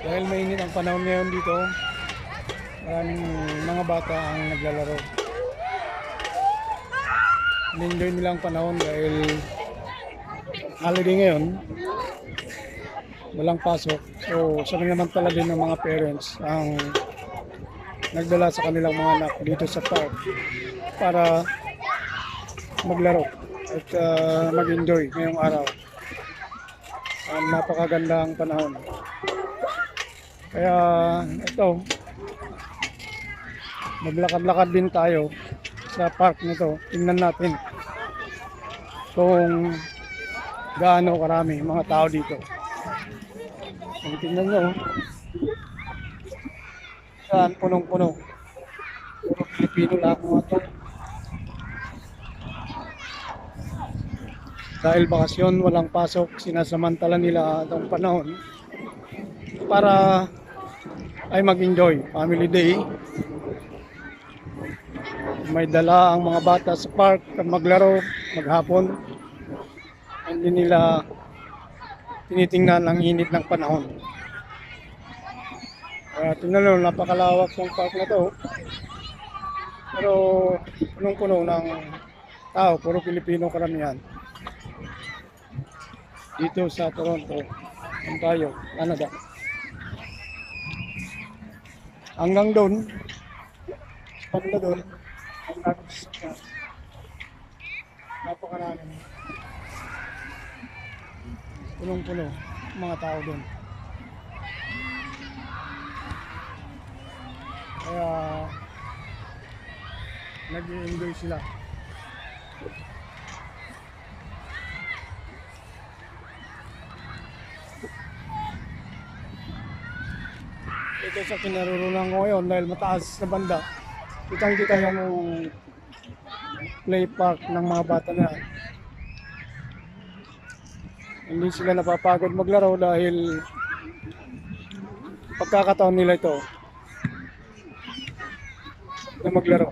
Dahil mainit ang panahon ngayon dito, maraming mga bata ang naglalaro. In-enjoy nila ang panahon dahil holiday ngayon, walang pasok. So, samantala din ng mga parents ang nagdala sa kanilang mga anak dito sa park para maglaro at mag-enjoy ngayong araw. Napakaganda ang panahon. Kaya ito, maglakad-lakad din tayo sa park nito. Tingnan natin kung gaano karami mga tao dito. Kung tingnan nyo, saan punong-puno. Puro Pilipino lang mga to. Dahil bakasyon, walang pasok, sinasamantala nila itong panahon para ay mag-enjoy. Family day. May dala ang mga bata sa park at maglaro, maghapon. Hindi nila tinitingnan ang init ng panahon. Tingnan nyo, napakalawak ng park na to. Pero punong-puno ng tao, puro Pilipino karamihan. Dito sa Toronto, Ontario, Canada. Hanggang doon, pagla doon, ang napakarami. Punong-puno mga tao doon. Kaya nag-i-enjoy sila. Ito sa kinaroroonan ko ngayon dahil mataas sa banda. Kitang-kita yung play park ng mga bata na yan. Hindi sila napapagod maglaro dahil pagkakataon nila ito na maglaro.